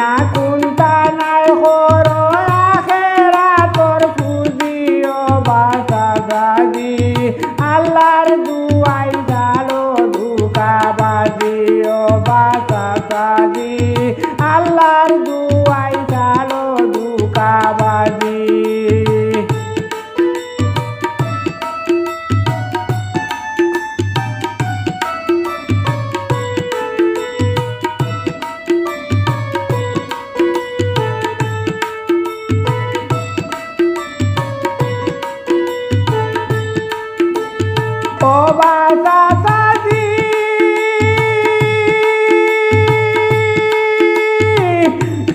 দুনিয়া কোনটা নাই হরো আখেরাতর পুঁজিও বাসা সাজি আল্লাহর দুয়াই জালো ধোঁকাবাজিও বাসা সাজি আল্লাহর দুয়াই জালো ধোঁকাবাজি ও বাসা সাজি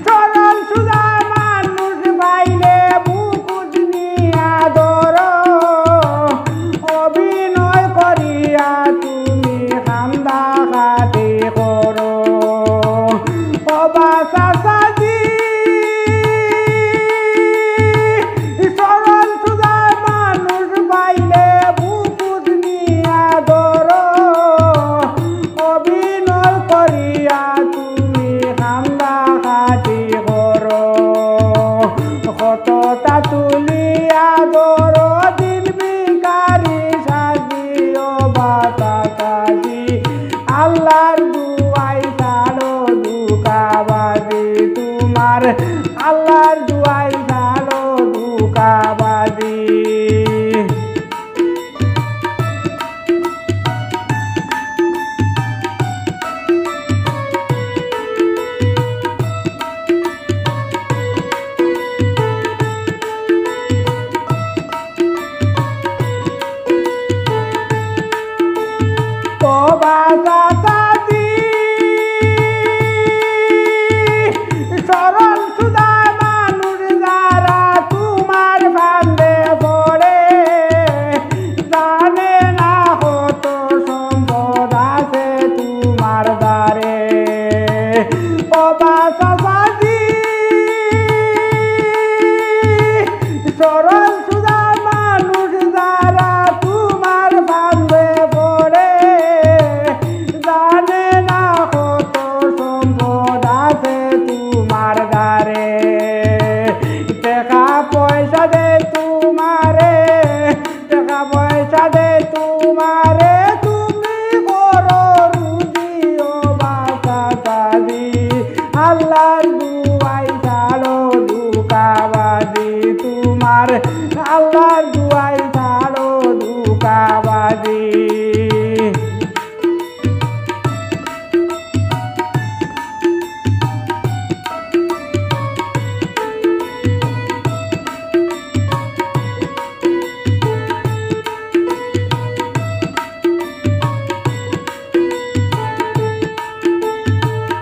সরল সুজা মানুষ পাইলে বুকুত নিয়া ধরো অভিনয় করিয়া তুমি খান্দা খাতে করো ও বাসা সাজি সরল সুজা মানুষ পাইলে অভিনয় করিয়া তুমি খান্দা খাটি করো কতটা তুলিয়া ধরো দিন ভিখারি সাজিও বাসা সাজি আল্লাহর দুয়াই ছাড়ো ধোঁকাবাজি তোমার আল্লাহর দুয়াই ছাড়ো ধোঁকাবাজি ও বাসা সাজি সরল সুদা মানুষ যারা তোমার ফান্দে পড়ে জানে না কত সম্পদ আছে তোমার দ্বারে ও বাসা সাজি সরল সুদা মানুষ যারা তোমার ফান্দে পড়ে জানে না কত সম্পদ আছে তোমার দ্বারে টাকা পয়সা দে তোমারে টাকা পয়সা দে তোমারে তুমি করো রুজিও বাসা সাজি আল্লাহর দুয়াই ছাড়ো ধোঁকাবাজি তোমার আল্লাহর দুয়াই ছাড়ো ধোঁকাবাজি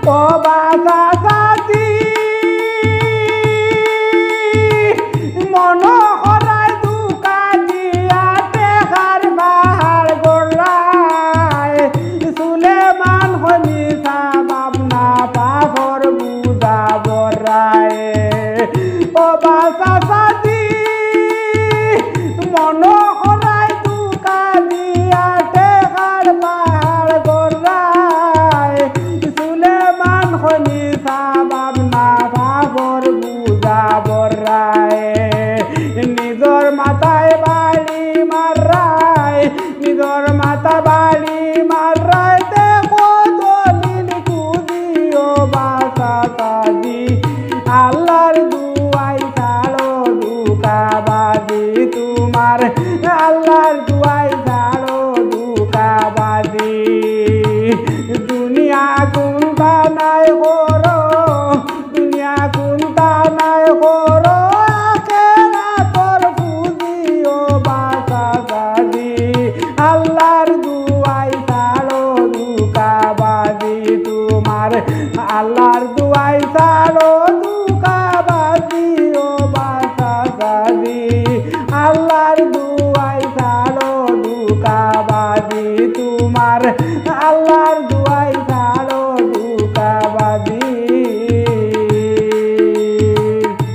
ও বাসা সাজি মন হরায় ধোঁকা দিয়া টেকার পাহাড় গড়ায় সুলেমান হমিসা ভাবনা পাথর বুঝা বরায় ও বাসা সাজি মন হরায় ধোঁকা দিয়া টেকার পাহাড় গড়ায় সুলেমান হমিসা ভাবনা পাথর বুঝা বরায় নিজর মাথায় বাড়ি মারায় নিজর মাথা বাড়ি মারায় দেখো দলিল খুঁজিও বাসা সাজি আল্লাহর দুয়াই ছাড়ো ধোঁকাবাজি তোমার আল্লাহর দুয়াই ছাড়ো ধোঁকাবাজি দুনিয়া কোনটা নাই হরো দুনিয়া কোনটা নাই হরো আখেরাতর পুঁজিও বাসা সাজি আল্লাহর